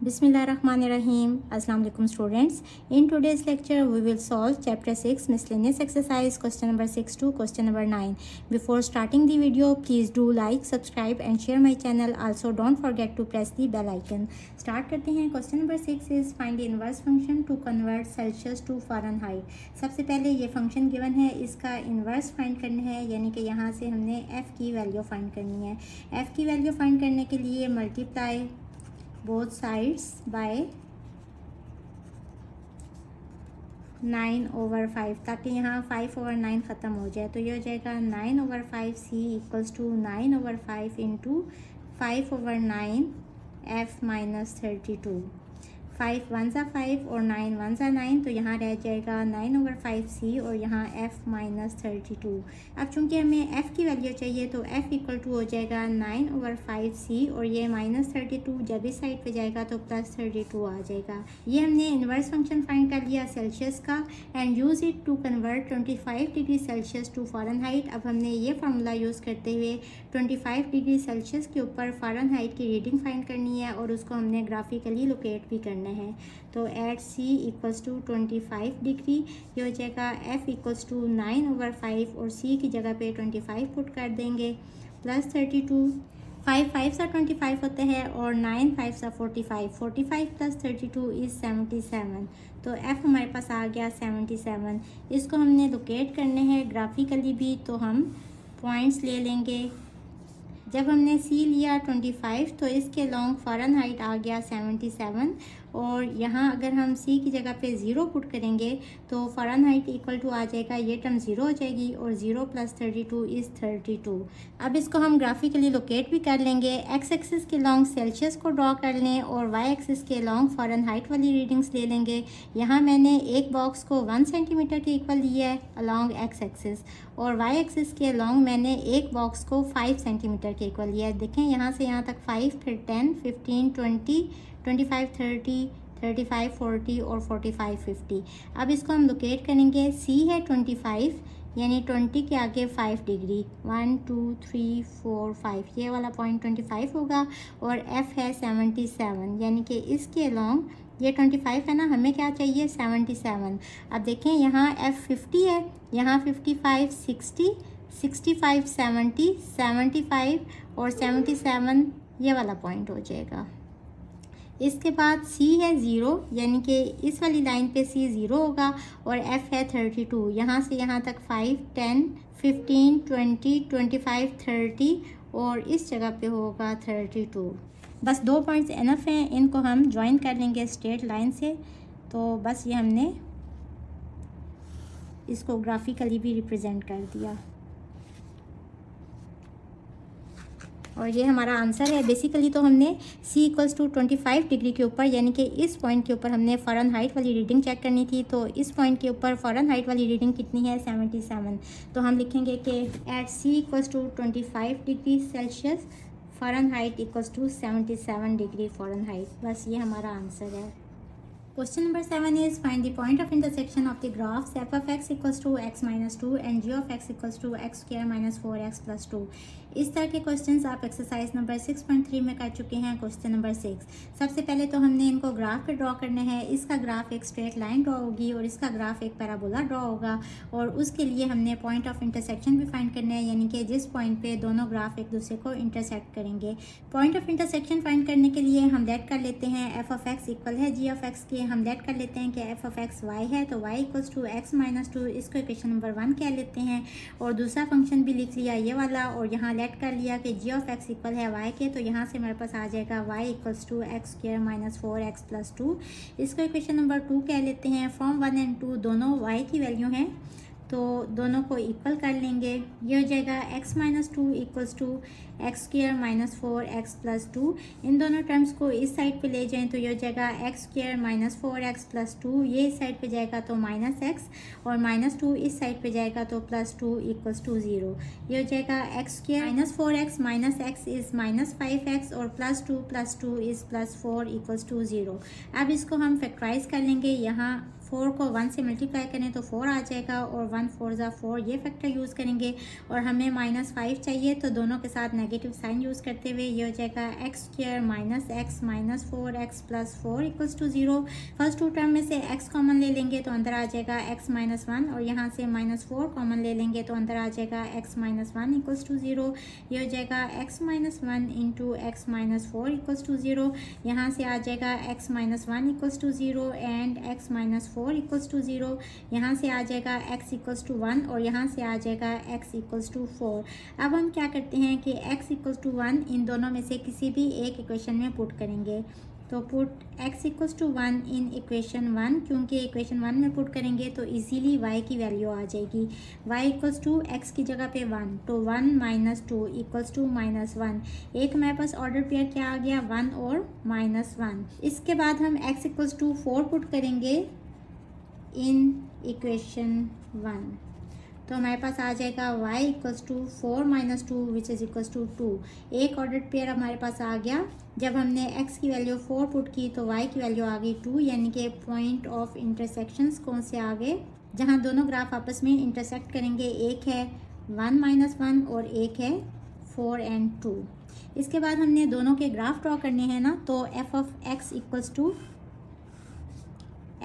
Bismillahirrahmanirrahim. Assalamu alaikum students. In today's lecture we will solve chapter 6 miscellaneous exercise question number 6 to question number 9. Before starting the video, please do like, subscribe and share my channel. Also don't forget to press the bell icon. Start करते हैं. Question number 6 is find the inverse function to convert Celsius to Fahrenheit. सबसे पहले ये function given है, इसका inverse find करना है, यानी कि यहाँ से हमने f की वैल्यू फाइंड करनी है. f की वैल्यू फाइंड करने के लिए मल्टीप्लाई बोथ साइड्स बाय 9/5 ताकि यहाँ 5/9 ख़त्म हो जाए. तो ये हो जाएगा 9/5 c equals to 9/5 into 5/9 f minus 32. 5 1 सा 5 और 9 1 सा 9, तो यहाँ रह जाएगा 9/5 c और यहाँ f माइनस 32. अब चूंकि हमें f की वैल्यू चाहिए तो f इक्वल टू हो जाएगा 9/5 c और ये माइनस 32 जब इस साइड पे जाएगा तो प्लस 32 आ जाएगा. ये हमने इन्वर्स फंक्शन फाइंड कर लिया सेल्सियस का and use it to convert 25 degree Celsius to Fahrenheit. अब हमने ये फार्मूला यूज़ करते हुए 25 डिग्री सेल्सियस के ऊपर फ़ारेनहाइट की रीडिंग फाइंड करनी है और उसको हमने ग्राफिकली लोकेट भी करना है. तो at c equals to 25 degree, ये हो जाएगा f इक्वल्स टू 9/5 और c की जगह पे 25 पुट कर देंगे प्लस 32. 5 5 सा 25 होते हैं और 9 5 सा 45. 45 प्लस 32 इज़ 77. तो f हमारे पास आ गया 77. इसको हमने लोकेट करने हैं ग्राफिकली भी, तो हम पॉइंट्स ले लेंगे. जब हमने c लिया 25 तो इसके लॉन्ग फ़ारेनहाइट आ गया 77 और यहाँ अगर हम c की जगह पे 0 पुट करेंगे तो फ़ारेनहाइट इक्वल टू आ जाएगा, ये टर्म 0 हो जाएगी और 0 प्लस 32 इज़ 32. अब इसको हम ग्राफिकली लोकेट भी कर लेंगे. एक्स एक्सिस के लॉन्ग सेल्सियस को ड्रॉ कर लें और वाई एक्सिस के लॉन्ग फ़ारेनहाइट वाली रीडिंग्स ले लेंगे. यहाँ मैंने एक बॉक्स को 1 सेंटीमीटर के इक्वल लिया है अलॉन्ग एक्स एक्सिस और वाई एक्सिस के लॉन्ग मैंने एक बॉक्स को 5 सेंटीमीटर के इक्वल लिया है. देखें यहाँ से यहाँ तक 5, फिर 10, 15, 20, 25, 30, 35, 40 और 45, 50. अब इसको हम लोकेट करेंगे. c है 25 यानी 20 के आगे 5 डिग्री, 1 2 3 4 5, ये वाला पॉइंट 25 होगा और f है 77 यानी कि इसके लॉन्ग ये 25 है ना, हमें क्या चाहिए 77. अब देखें यहाँ f 50 है, यहाँ 55, 60, 65, 70, 75 और 77, ये वाला पॉइंट हो जाएगा. इसके बाद c है 0 यानी कि इस वाली लाइन पे c 0 होगा और f है 32. यहाँ से यहाँ तक 5, 10, 15, 20, 25, 30 और इस जगह पे होगा 32. बस 2 पॉइंट्स इनफ हैं, इनको हम ज्वाइन कर लेंगे स्ट्रेट लाइन से. तो बस ये हमने इसको ग्राफिकली भी रिप्रेजेंट कर दिया और ये हमारा आंसर है. बेसिकली तो हमने c इक्वल्स टू 25 डिग्री के ऊपर यानी कि इस पॉइंट के ऊपर हमने फ़ारेनहाइट वाली रीडिंग चेक करनी थी. तो इस पॉइंट के ऊपर फ़ारेनहाइट वाली रीडिंग कितनी है 77. तो हम लिखेंगे कि at c equals to 25 degree Celsius Fahrenheit equals to 77 degree Fahrenheit. बस ये हमारा आंसर है. Question number 7 is find the point of intersection of the graphs f of x equals to x minus 2 and g of x equals to x square minus 4x plus 2. इस तरह के questions आप exercise number 6.3 में कर चुके हैं. Question number 6, सबसे पहले तो हमने इनको ग्राफ पे ड्रॉ करना है. इसका ग्राफ एक स्ट्रेट लाइन ड्रॉ होगी और इसका ग्राफ एक पैराबोला ड्रॉ होगा और उसके लिए हमने पॉइंट ऑफ इंटरसेक्शन भी फाइंड करना है, यानी कि जिस पॉइंट पे दोनों ग्राफ एक दूसरे को इंटरसेक्ट करेंगे. पॉइंट ऑफ इंटरसेक्शन फाइंड करने के लिए हम लेट कर लेते हैं f ऑफ x इक्वल है g ऑफ x के. हम लेट कर लेते हैं कि f ऑफ x y है तो y equals to x minus 2, इसको इक्वेशन नंबर 1 कह लेते हैं और दूसरा फंक्शन भी लिख लिया ये वाला और यहाँ लेट कर लिया कि g ऑफ x इक्वल है y के. तो यहाँ से हमारे पास आ जाएगा y equals to x square minus 4x plus 2, इसको इक्वेशन नंबर 2 कह लेते हैं. फ्रॉम 1 एंड 2 दोनों y की वैल्यू हैं तो दोनों को इक्वल कर लेंगे. ये हो जाएगा x minus 2 equals to X square minus 4x plus 2. इन दोनों टर्म्स को इस साइड पे ले जाएं तो ये हो जाएगा X square minus 4x plus 2. ये इस साइड पे जाएगा तो माइनस x और माइनस 2 इस साइड पे जाएगा तो प्लस 2 इक्वल्स टू 0. ये हो जाएगा X square minus 4x minus x is minus 5x और plus 2 is plus 4 equals to 0. अब इसको हम फैक्टराइज कर लेंगे. यहाँ 4 को 1 से मल्टीप्लाई करें तो 4 आ जाएगा और 1 4 ज़ा 4 ये फैक्टर यूज़ करेंगे। और हमें -5 चाहिए तो दोनों के साथ नेगेटिव साइन यूज़ करते हुए ये हो जाएगा X square minus X minus 4x plus 4 equals to 0। First two term में से x कॉमन ले लेंगे तो अंदर आ जाएगा x माइनस 1 और यहाँ से -4 कॉमन ले लेंगे तो अंदर आ जाएगा x माइनस 1 इक्वल्स टू 0। ये हो जाएगा x minus 1 into X minus 4 equals to 0। यहाँ से आ जाएगा x minus 1 equals to 0 and x minus 4 equals to 0। यहाँ से आ जाएगा x इक्वल्स टू 1 और यहाँ से आ जाएगा x इक्वल्स टू 4। अब हम क्या करते हैं कि x इक्वल्स टू 1 इन दोनों में से किसी भी एक इक्वेशन में पुट करेंगे। तो put x equals to 1 in equation 1, क्योंकि इक्वेशन 1 में पुट करेंगे तो इजीली y की वैल्यू आ जाएगी। y इक्वल्स टू x की जगह पे 1, तो 1 माइनस 2 इक्वल्स टू -1। एक हमारे पास ऑर्डर पेयर क्या आ गया, 1 और -1। इसके बाद हम x इक्वल्स टू 4 पुट करेंगे इन इक्वेशन 1, तो हमारे पास आ जाएगा y equals to 4 minus 2 which is equals to 2। एक ऑर्डर पेयर हमारे पास आ गया। जब हमने x की वैल्यू 4 पुट की तो y की वैल्यू आ गई 2, यानी कि पॉइंट ऑफ इंटरसेक्शंस कौन से आ गए, जहाँ दोनों ग्राफ आपस में इंटरसेक्ट करेंगे। एक है 1 माइनस 1 और एक है 4 एंड 2। इसके बाद हमने दोनों के ग्राफ ड्रॉ करने हैं ना, तो f of x equals to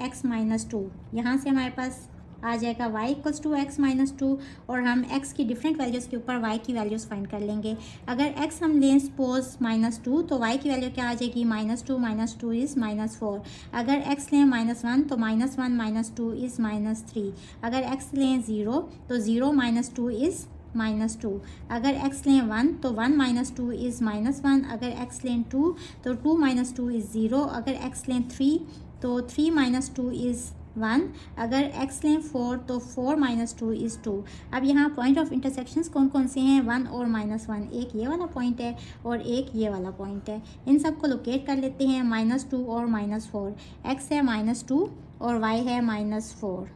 x minus 2, यहाँ से हमारे पास आ जाएगा y equals to X minus 2 और हम x की डिफरेंट वैल्यूज़ के ऊपर y की वैल्यूज़ फाइंड कर लेंगे। अगर x हम लें सपोज -2 तो y की वैल्यू क्या आ जाएगी, -2 माइनस 2 इज़ -4। अगर x लें -1 तो -1 माइनस 2 इज़ -3। अगर x लें 0 तो 0 माइनस 2 इज़ -2। अगर x लें 1 तो 1 माइनस 2 इज़ -1। अगर x लें 2 तो 2 माइनस 2 इज़ 0। अगर x लें 3 तो 3 माइनस 2 इज़ 1। अगर x लें 4 तो 4 माइनस 2 इज़ 2। अब यहाँ पॉइंट ऑफ इंटरसेक्शंस कौन कौन से हैं, 1 और -1। एक ये वाला पॉइंट है और एक ये वाला पॉइंट है। इन सब को लोकेट कर लेते हैं, -2 और -4। x है -2 और y है -4,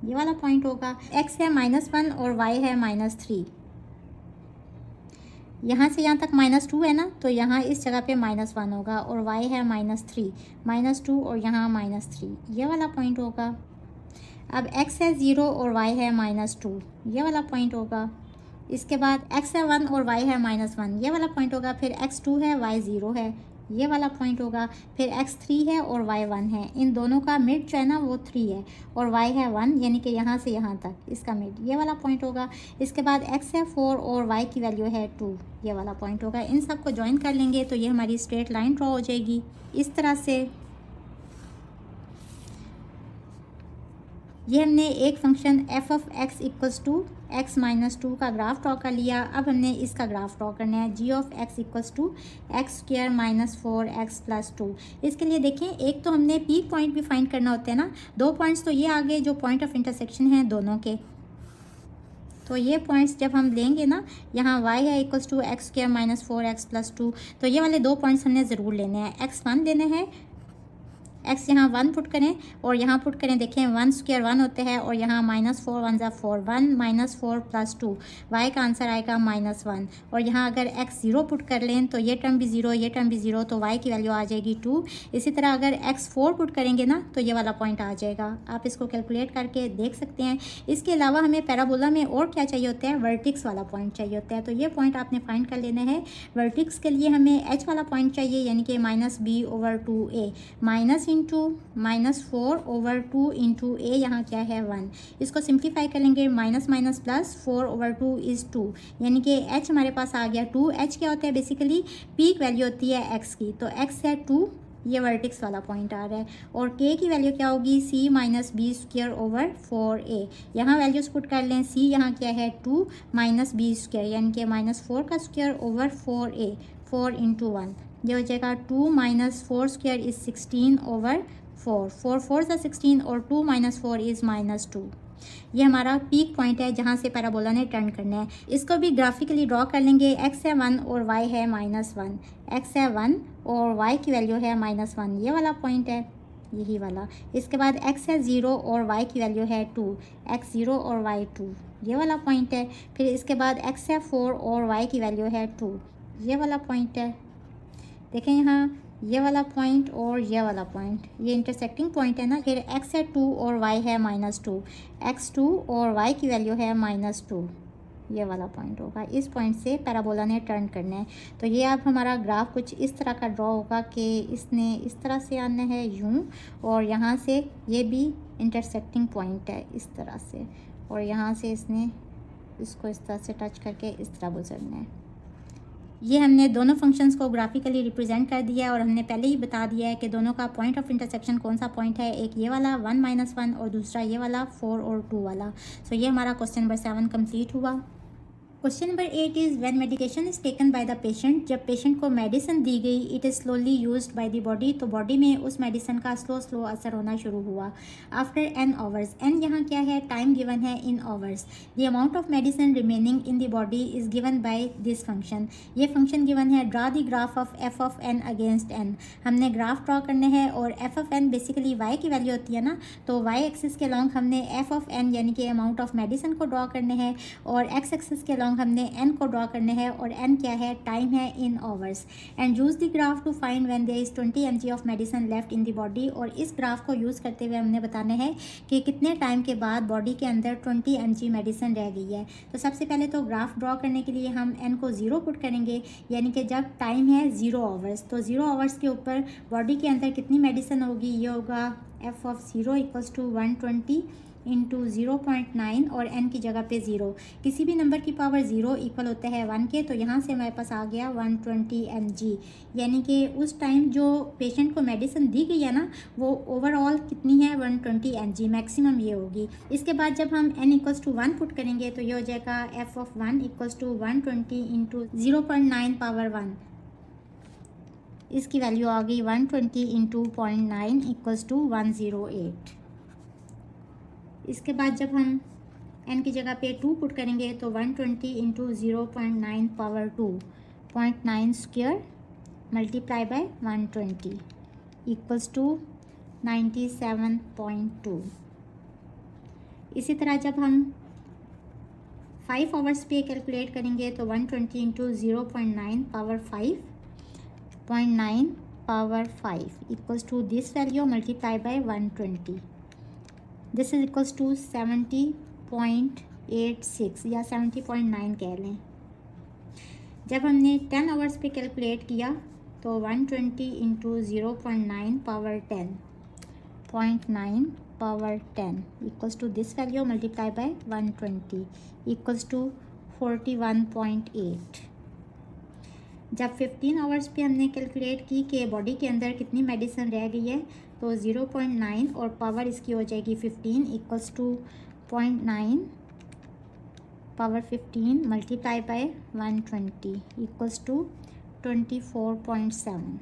ये वाला पॉइंट होगा। x है -1 और y है -3। यहाँ से यहाँ तक -2 है ना, तो यहाँ इस जगह पे -1 होगा और y है -3, -2 और यहाँ -3, ये वाला पॉइंट होगा। अब x है 0 और y है -2, ये वाला पॉइंट होगा। इसके बाद x है 1 और y है -1, ये वाला पॉइंट होगा। फिर x 2 है, y 0 है, ये वाला पॉइंट होगा। फिर x 3 है और y 1 है। इन दोनों का मिड जो है ना वो 3 है और y है 1, यानी कि यहाँ से यहाँ तक इसका मिड, ये वाला पॉइंट होगा। इसके बाद x है 4 और y की वैल्यू है 2, ये वाला पॉइंट होगा। इन सब को ज्वाइन कर लेंगे तो ये हमारी स्ट्रेट लाइन ड्रॉ हो जाएगी इस तरह से। ये हमने एक function f of x equals to x minus 2 का ग्राफ ड्रॉ कर लिया। अब हमने इसका ग्राफ ड्रॉ करना है, g of x equals to X square minus 4x plus 2। इसके लिए देखें, एक तो हमने पीक पॉइंट भी फाइंड करना होता है ना। दो पॉइंट्स तो ये आ गए जो पॉइंट ऑफ इंटरसेक्शन हैं दोनों के। तो ये पॉइंट्स जब हम लेंगे ना, यहाँ y है equals to X square minus 4x plus 2, तो ये वाले दो पॉइंट्स हमने ज़रूर लेने हैं। x1 लेने हैं, x यहाँ 1 पुट करें और यहाँ पुट करें। देखें 1 स्क्वायर 1 होते हैं और यहाँ -4 1 ज़ा 4, 1 -4 प्लस 2, y का आंसर आएगा -1। और यहाँ अगर x 0 पुट कर लें तो ये टर्म भी 0, ये टर्म भी 0, तो y की वैल्यू आ जाएगी 2। इसी तरह अगर x 4 पुट करेंगे ना तो ये वाला पॉइंट आ जाएगा। आप इसको कैलकुलेट करके देख सकते हैं। इसके अलावा हमें पैराबोला में और क्या चाहिए होता है, वर्टिक्स वाला पॉइंट चाहिए होता है। तो ये पॉइंट आपने फाइंड कर लेना है। वर्टिक्स के लिए हमें h वाला पॉइंट चाहिए, यानी कि -b/2a, minus into -4 over 2 into a, यहाँ क्या है 1। इसको सिंप्लीफाई कर लेंगे, माइनस माइनस प्लस 4/2 इज़ 2, यानी कि h हमारे पास आ गया 2। h क्या होता है, बेसिकली पीक वैल्यू होती है x की, तो x है 2, ये वर्टिक्स वाला पॉइंट आ रहा है। और k की वैल्यू क्या होगी, c minus B square over 4a। यहाँ वैल्यूज पुट कर लें, c यहाँ क्या है 2 माइनस बी स्क्वायर, यानी कि -4 का स्क्वायर ओवर 4a, 4 इंटू 1, ये हो जाएगा 2 माइनस 4 स्क्वायर इज़ 16 ओवर 4, 4 4 सा 16 और 2 माइनस 4 इज़ -2। ये हमारा पीक पॉइंट है जहाँ से पैराबोला ने टर्न करना है। इसको भी ग्राफिकली ड्रॉ कर लेंगे। x है 1 और y है -1, x है 1 और y की वैल्यू है -1, ये वाला पॉइंट है, यही वाला। इसके बाद x है 0 और y की वैल्यू है 2, x 0 और y 2, ये वाला पॉइंट है। फिर इसके बाद x है 4 और y की वैल्यू है 2, ये वाला पॉइंट है। देखें यहाँ ये वाला पॉइंट और ये वाला पॉइंट, ये इंटरसेक्टिंग पॉइंट है ना। फिर x है 2 और y है -2, x2 और y की वैल्यू है -2, ये वाला पॉइंट होगा। इस पॉइंट से पैराबोला ने टर्न करना है। तो ये अब हमारा ग्राफ कुछ इस तरह का ड्रॉ होगा कि इसने इस तरह से आना है यूं, और यहाँ से ये भी इंटरसेक्टिंग पॉइंट है इस तरह से, और यहाँ से इसने इसको इस तरह से टच करके इस तरह गुजरना है। ये हमने दोनों फंक्शंस को ग्राफिकली रिप्रेजेंट कर दिया है, और हमने पहले ही बता दिया है कि दोनों का पॉइंट ऑफ इंटरसेक्शन कौन सा पॉइंट है। एक ये वाला 1 - 1 और दूसरा ये वाला 4 और 2 वाला। सो ये हमारा क्वेश्चन नंबर 7 कंप्लीट हुआ। Question number 8 is when medication is taken by the patient, जब पेशेंट को मेडिसिन दी गई, it is slowly used by the body, तो बॉडी में उस मेडिसिन का स्लो असर होना शुरू हुआ। आफ्टर n आवर्स, n यहाँ क्या है, टाइम गिवन है in hours. The amount of medicine remaining in the body is given by this function, ये फंक्शन गिवन है। Draw the graph of f of n against n, हमने graph draw करने हैं, और f of n basically y की value होती है ना, तो y एक्सिस के लॉन्ग हमने f ऑफ n यानी कि अमाउंट ऑफ मेडिसिन को ड्रॉ करने हैं, और x एक्सिस के लॉन्ग हमने n को ड्रॉ करने हैं, और n क्या है, टाइम है in hours. And use the graph to find when there is 20 mg of medicine left in the body, और इस ग्राफ को यूज़ करते हुए हमने बताना है कि कितने टाइम के बाद बॉडी के अंदर 20 mg मेडिसिन रह गई है। तो सबसे पहले तो ग्राफ ड्रॉ करने के लिए हम n को 0 पुट करेंगे, यानी कि जब टाइम है 0 आवर्स, तो 0 आवर्स के ऊपर बॉडी के अंदर कितनी मेडिसिन होगी, ये होगा f ऑफ 0 = 120 इंटू 0.9 और n की जगह पे 0। किसी भी नंबर की पावर 0 इक्वल होता है 1 के, तो यहाँ से हमारे पास आ गया 120 mg, यानी कि उस टाइम जो पेशेंट को मेडिसिन दी गई है ना, वो ओवरऑल कितनी है, 120 mg मैक्सिमम ये होगी। इसके बाद जब हम n = 1 पुट करेंगे, तो ये हो जाएगा f ऑफ 1 = 120 इंटू 0.9 पावर 1, इसकी वैल्यू आ गई 120 इंटू 0.9 = 108। इसके बाद जब हम n की जगह पे 2 पुट करेंगे, तो 120 into 0.9 power 2, 0.9 square multiply by 120 = 97.2। इसी तरह जब हम 5 आवर्स पे कैलकुलेट करेंगे, तो 120 into 0.9 power 5, 0.9 power 5 = this value multiply by 120, this is equals to 70.86 या 70.9 कह लें। जब हमने 10 आवर्स पे कैलकुलेट किया, तो 120 into 0.9 power 10, 0.9 power 10 = this value multiply by 120 = 41.8। जब 15 आवर्स पे हमने कैलकुलेट की कि बॉडी के अंदर कितनी मेडिसिन रह गई है, तो 0.9 और पावर इसकी हो जाएगी 15 = 0.9 पावर 15 मल्टीप्लाई बाय 120 = 24.7।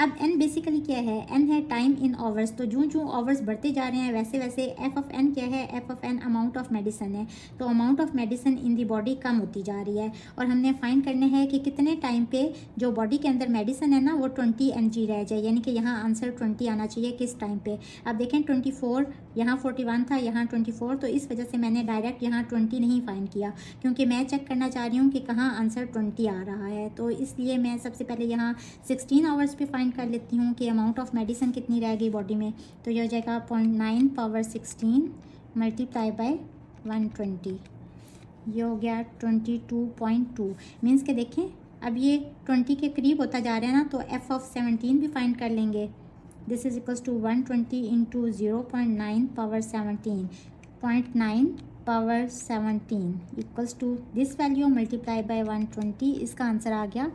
अब n बेसिकली क्या है, n है टाइम इन आवर्स। तो जो आवर्स बढ़ते जा रहे हैं, वैसे वैसे f ऑफ n क्या है, f of n amount of medicine है। तो amount of medicine in the body कम होती जा रही है, और हमने फाइंड करना है कि कितने टाइम पे जो बॉडी के अंदर मेडिसिन है ना, वो 20 mg रह जाए, यानी कि यहाँ आंसर 20 आना चाहिए किस टाइम पे। अब देखें 24, यहाँ 41 था, यहाँ 24, तो इस वजह से मैंने डायरेक्ट यहाँ 20 नहीं फाइंड किया, क्योंकि मैं चेक करना चाह रही हूँ कि कहाँ आंसर 20 आ रहा है। तो इसलिए मैं सबसे पहले यहाँ 16 आवर्स पे फाइंड कर लेती हूँ कि अमाउंट ऑफ मेडिसिन कितनी रह गई बॉडी में। तो ये हो जाएगा 0.9 पावर 16 मल्टीप्लाई बाय 120, ये हो गया 22.2। मीन्स के देखें अब ये 20 के करीब होता जा रहा है ना, तो f ऑफ 17 भी फाइंड कर लेंगे। This is equals to 120 into 0.9 power 17, 0.9 power 17 equals to this value multiply by 120। इसका आंसर आ गया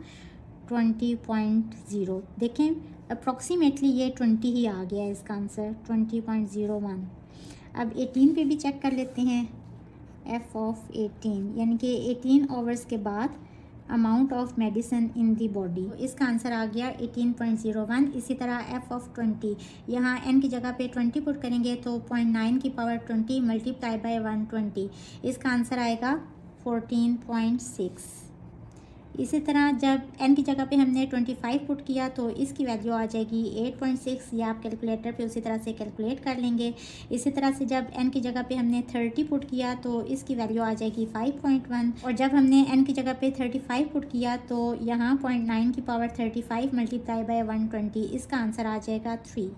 20.0। देखें अप्रॉक्सीमेटली ये 20 ही आ गया है इसका आंसर, 20.01। अब 18 पे भी चेक कर लेते हैं, f ऑफ 18 यानी कि 18 आवर्स के बाद amount of medicine in the body. इसका आंसर आ गया 18.01। इसी तरह f ऑफ 20, यहाँ n की जगह पे 20 पुट करेंगे, तो 0.9 की पावर 20 मल्टीप्लाई बाय 120, इसका आंसर आएगा 14.6। इसी तरह जब n की जगह पे हमने 25 पुट किया तो इसकी वैल्यू आ जाएगी 8.6। ये आप कैलकुलेटर पे उसी तरह से कैलकुलेट कर लेंगे। इसी तरह से जब n की जगह पे हमने 30 पुट किया तो इसकी वैल्यू आ जाएगी 5.1। और जब हमने n की जगह पे 35 पुट किया तो यहाँ 0.9 की पावर 35 मल्टीप्लाई बाय 120, इसका आंसर आ जाएगा 3।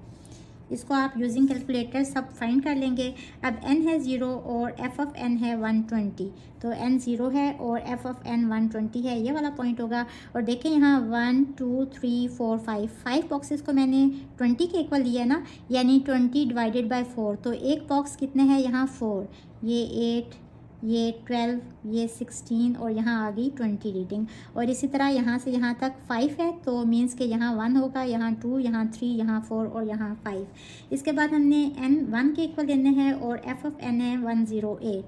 इसको आप यूजिंग कैलकुलेटर सब फाइंड कर लेंगे। अब n है 0 और f ऑफ n है 120, तो n 0 है और f ऑफ n 120 है, ये वाला पॉइंट होगा। और देखें यहाँ 1 2 3 4 5 बॉक्सेस को मैंने 20 के इक्वल लिया ना, यानी 20 डिवाइडेड बाय 4, तो एक बॉक्स कितने हैं यहाँ 4, ये 8, ये 12, ये 16 और यहाँ आ गई 20 रीडिंग। और इसी तरह यहाँ से यहाँ तक 5 है तो मीन्स के यहाँ 1 होगा, यहाँ 2, यहाँ 3, यहाँ 4 और यहाँ 5। इसके बाद हमने n 1 के इक्वल लेने हैं और f ऑफ n है 108,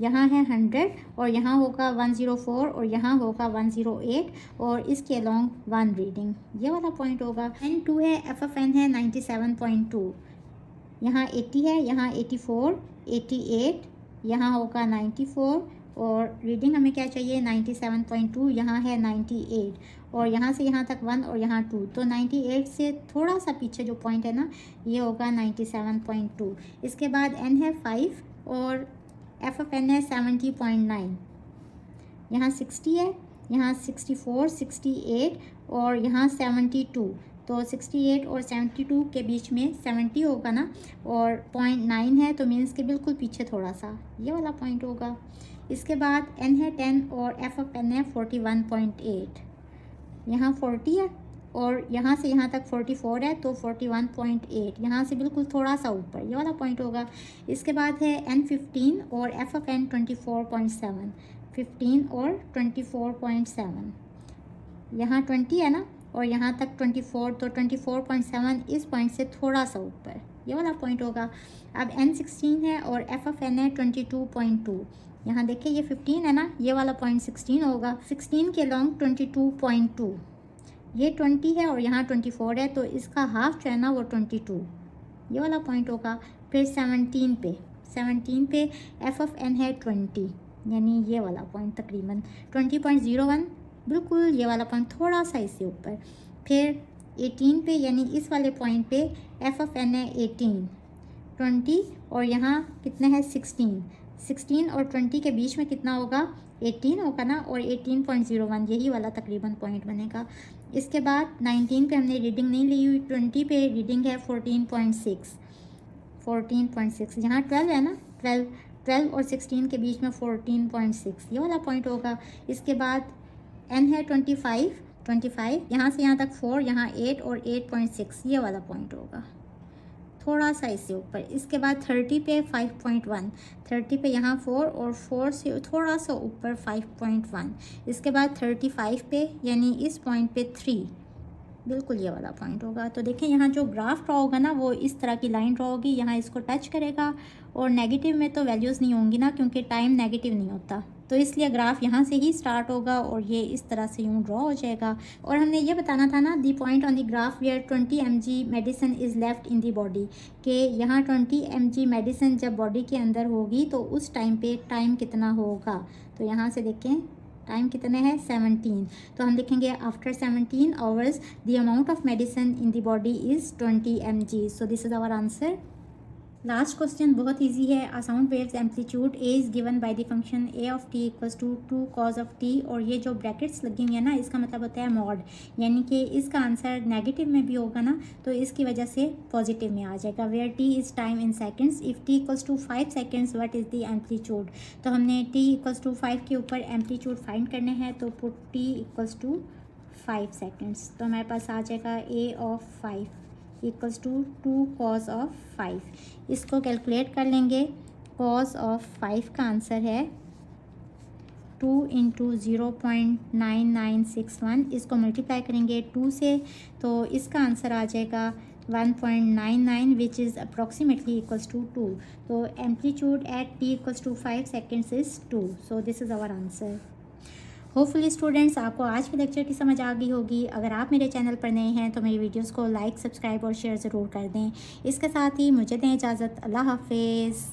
यहाँ है 100 और यहाँ होगा 104 और यहाँ होगा 108 और इसके अलॉन्ग 1 रीडिंग, ये वाला पॉइंट होगा। n2 है, f ऑफ n है 97.2, यहाँ 80 है, यहाँ 84, 88, यहाँ होगा 94 और रीडिंग हमें क्या चाहिए 97.2, यहाँ है 98 और यहाँ से यहाँ तक 1 और यहाँ 2, तो 98 से थोड़ा सा पीछे जो पॉइंट है ना ये होगा 97.2। इसके बाद n है 5 और f ऑफ n है 70.9, यहाँ 60 है, यहाँ 64, 68 और यहाँ 72, तो 68 और 72 के बीच में 70 होगा ना, और 0.9 है तो मीन्स के बिल्कुल पीछे थोड़ा सा, ये वाला पॉइंट होगा। इसके बाद n है 10 और f ऑफ n है 41.8, यहाँ 40 है और यहाँ से यहाँ तक 44 है तो 41.8, यहाँ से बिल्कुल थोड़ा सा ऊपर, ये वाला पॉइंट होगा। इसके बाद है n 15 और f ऑफ n 24.7, 15 और 24.7, यहाँ 20 है ना और यहाँ तक 24, तो 24.7 इस पॉइंट से थोड़ा सा ऊपर, ये वाला पॉइंट होगा। अब n 16 है और f ऑफ n है 22.2, यहाँ देखिए ये 15 है ना, ये वाला पॉइंट 16 होगा। 16 के लॉन्ग 22.2, ये 20 है और यहाँ 24 है तो इसका हाफ जो है ना वो 22, ये वाला पॉइंट होगा। फिर 17 पे f ऑफ n है 20, यानी ये वाला पॉइंट तकरीबन 20.01, बिल्कुल ये वाला पॉइंट थोड़ा सा इससे ऊपर। फिर 18 पे यानी इस वाले पॉइंट पे f ऑफ n है 18, 20 और यहाँ कितने हैं 16 और 20 के बीच में कितना होगा 18 होगा ना, और 18.01 यही वाला तकरीबन पॉइंट बनेगा। इसके बाद 19 पे हमने रीडिंग नहीं ली हुई, 20 पे रीडिंग है 14.6, यहाँ 12 है ना, 12 और 16 के बीच में 14.6, ये वाला पॉइंट होगा। इसके बाद n है 25, यहाँ से यहाँ तक 4, यहाँ 8 और 8.6, ये वाला पॉइंट होगा थोड़ा सा इससे ऊपर। इसके बाद 30 पे 5.1, 30 पे यहाँ 4 और 4 से थोड़ा सा ऊपर 5.1। इसके बाद 35 पे यानी इस पॉइंट पे 3, बिल्कुल ये वाला पॉइंट होगा। तो देखें यहाँ जो ग्राफ ड्रॉ होगा ना वो इस तरह की लाइन ड्रॉ होगी, यहाँ इसको टच करेगा और नेगेटिव में तो वैल्यूज़ नहीं होंगी ना, क्योंकि टाइम नेगेटिव नहीं होता, तो इसलिए ग्राफ यहाँ से ही स्टार्ट होगा और ये इस तरह से यूँ ड्रॉ हो जाएगा। और हमने ये बताना था ना the point on the graph where 20 mg medicine is left in the body, कि यहाँ 20 mg मेडिसिन जब बॉडी के अंदर होगी तो उस टाइम पे टाइम कितना होगा। तो यहाँ से देखें टाइम कितने हैं 17, तो हम लिखेंगे after 17 hours the amount of medicine in the body is 20 mg। So this is our answer. Last question बहुत इजी है। A sound waves amplitude A is given by the function A of T equals to 2 cos of T, और ये जो brackets लगी हुई है ना इसका मतलब होता है मॉड, यानी कि इसका आंसर नेगेटिव में भी होगा ना तो इसकी वजह से पॉजिटिव में आ जाएगा। Where T is time in seconds, if T equals to 5 seconds what is the amplitude. तो हमने टी इक्वल्स टू 5 के ऊपर एम्पलीट्यूड फाइंड करने हैं, तो put t equals to 5 seconds, तो हमारे पास आ जाएगा a of 5 equals to 2 cos of 5। इसको कैलकुलेट कर लेंगे। cos ऑफ 5 का आंसर है 2 इंटू 0.9961, इसको मल्टीप्लाई करेंगे 2 से तो इसका आंसर आ जाएगा 1.99 which is approximately equals to 2। तो amplitude at T equals to 5 seconds is 2। So this is our answer. Hopefully students आपको आज के लेक्चर की समझ आ गई होगी। अगर आप मेरे चैनल पर नए हैं तो मेरी वीडियोस को लाइक, सब्सक्राइब और शेयर ज़रूर कर दें। इसके साथ ही मुझे दें इजाज़त। अल्लाह हाफिज़।